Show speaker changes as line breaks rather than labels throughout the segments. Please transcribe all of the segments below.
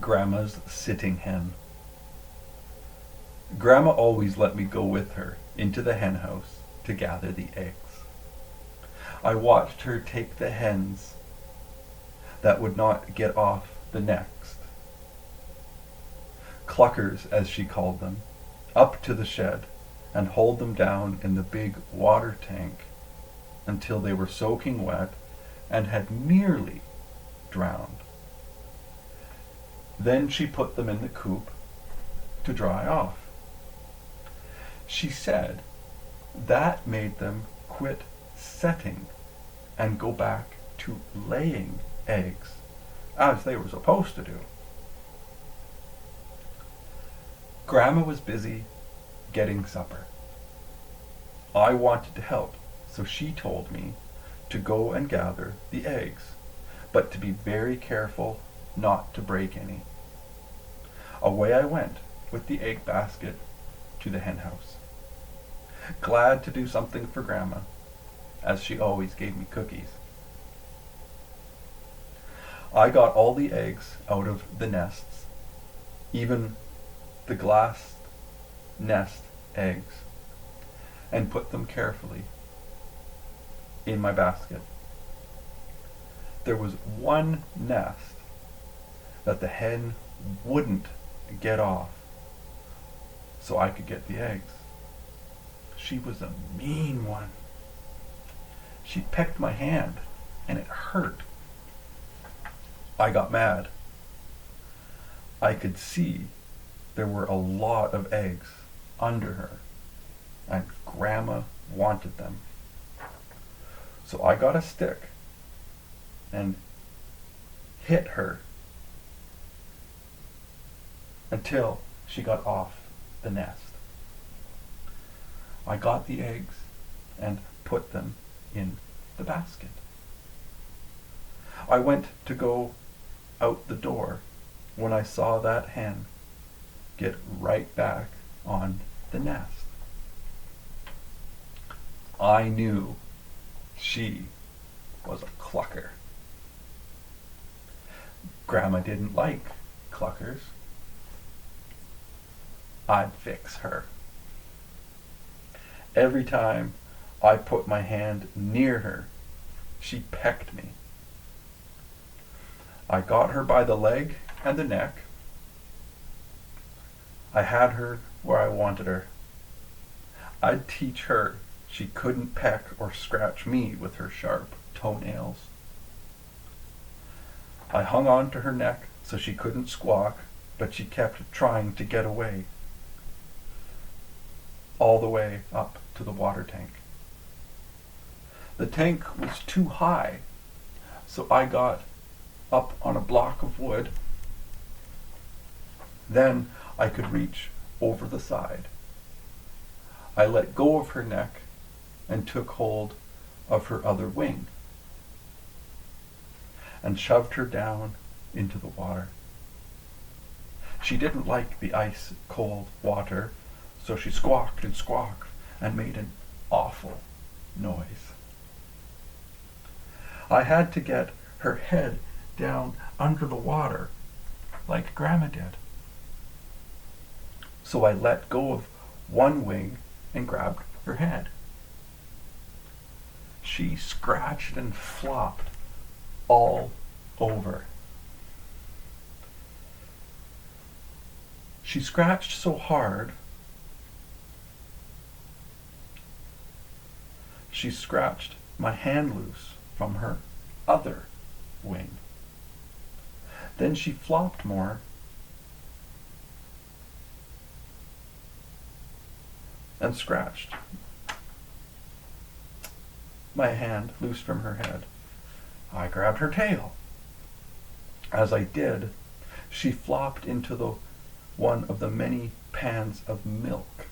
Grandma's Sitting Hen. Grandma always let me go with her into the hen house to gather the eggs. I watched her take the hens that would not get off the next, cluckers as she called them, up to the shed and hold them down in the big water tank until they were soaking wet and had nearly drowned. Then she put them in the coop to dry off. She said that made them quit setting and go back to laying eggs as they were supposed to do. Grandma was busy getting supper. I wanted to help, so she told me to go and gather the eggs, but to be very careful not to break any. Away I went with the egg basket to the hen house, glad to do something for Grandma, as she always gave me cookies. I got all the eggs out of the nests, even the glass nest eggs, and put them carefully in my basket. There was one nest that the hen wouldn't get off so I could get the eggs. She was a mean one. She pecked my hand and it hurt. I got mad. I could see there were a lot of eggs under her and Grandma wanted them. So I got a stick and hit her until she got off the nest. I got the eggs and put them in the basket. I went to go out the door when I saw that hen get right back on the nest. I knew she was a clucker. Grandma didn't like cluckers. I'd fix her. Every time I put my hand near her, she pecked me. I got her by the leg and the neck. I had her where I wanted her. I'd teach her she couldn't peck or scratch me with her sharp toenails. I hung on to her neck so she couldn't squawk, but she kept trying to get away, all the way up to the water tank. The tank was too high, so I got up on a block of wood. Then I could reach over the side. I let go of her neck and took hold of her other wing and shoved her down into the water. She didn't like the ice cold water, so she squawked and squawked and made an awful noise. I had to get her head down under the water like Grandma did. So I let go of one wing and grabbed her head. She scratched and flopped all over. She scratched so hard, she scratched my hand loose from her other wing. Then she flopped more and scratched my hand loose from her head. I grabbed her tail. As I did, she flopped into the one of the many pans of milk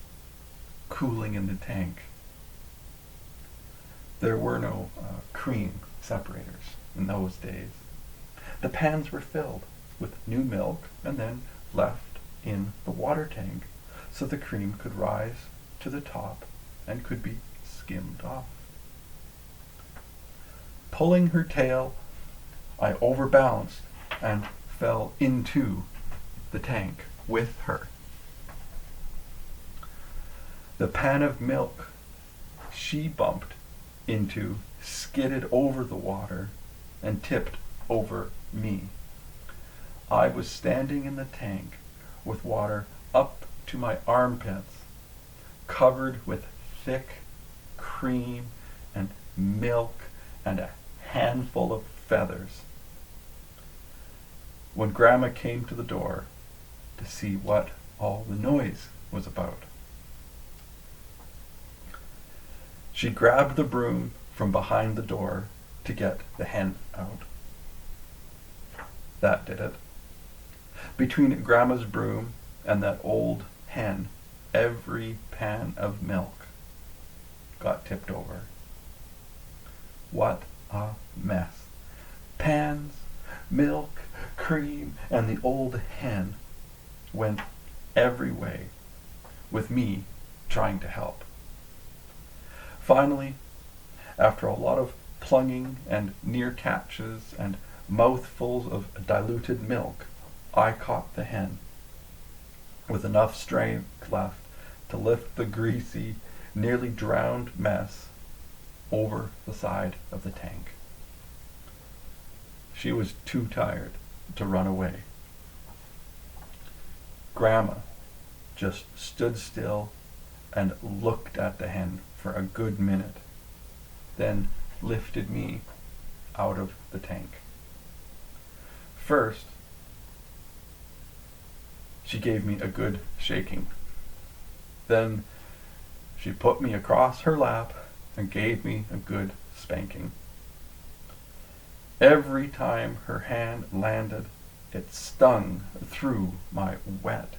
cooling in the tank. There were no cream separators in those days. The pans were filled with new milk and then left in the water tank so the cream could rise to the top and could be skimmed off. Pulling her tail, I overbalanced and fell into the tank with her. The pan of milk she bumped into skidded over the water and tipped over me. I was standing in the tank with water up to my armpits, covered with thick cream and milk and a handful of feathers. When Grandma came to the door to see what all the noise was about, she grabbed the broom from behind the door to get the hen out. That did it. Between Grandma's broom and that old hen, every pan of milk got tipped over. What a mess. Pans, milk, cream, and the old hen went every way, with me trying to help. Finally, after a lot of plunging and near catches and mouthfuls of diluted milk, I caught the hen, with enough strength left to lift the greasy, nearly drowned mess over the side of the tank. She was too tired to run away. Grandma just stood still and looked at the hen for a good minute, then lifted me out of the tank. First, she gave me a good shaking. Then she put me across her lap and gave me a good spanking. Every time her hand landed, it stung through my wet,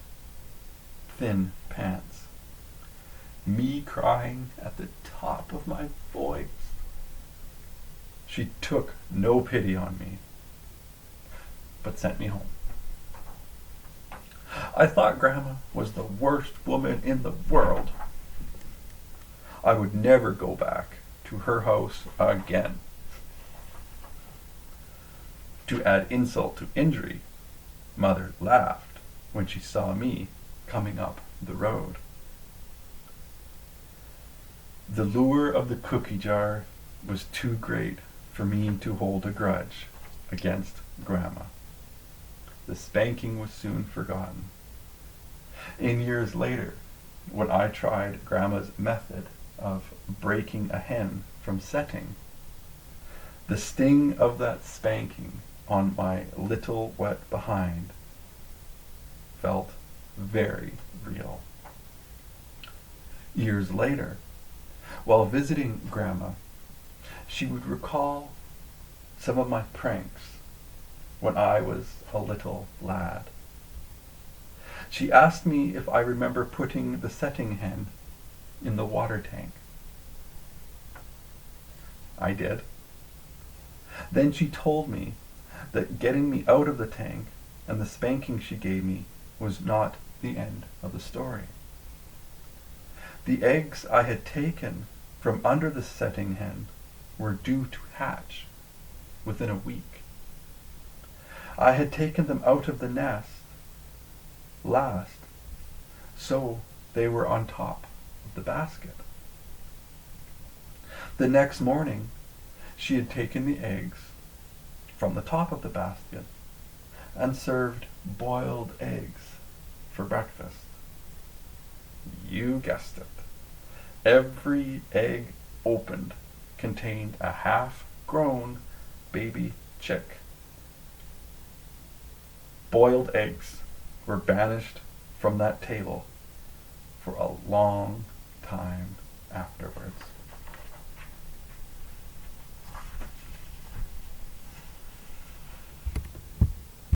thin pants. Me crying at the top of my voice. She took no pity on me, but sent me home. I thought Grandma was the worst woman in the world. I would never go back to her house again. To add insult to injury, Mother laughed when she saw me coming up the road. The lure of the cookie jar was too great for me to hold a grudge against Grandma. The spanking was soon forgotten. In years later, when I tried Grandma's method of breaking a hen from setting, the sting of that spanking on my little wet behind felt very real. Years later, while visiting Grandma, she would recall some of my pranks when I was a little lad. She asked me if I remember putting the setting hen in the water tank. I did. Then she told me that getting me out of the tank and the spanking she gave me was not the end of the story. The eggs I had taken from under the setting hen were due to hatch within a week. I had taken them out of the nest last, so they were on top of the basket. The next morning, she had taken the eggs from the top of the basket and served boiled eggs for breakfast. You guessed it. Every egg opened contained a half-grown baby chick. Boiled eggs were banished from that table for a long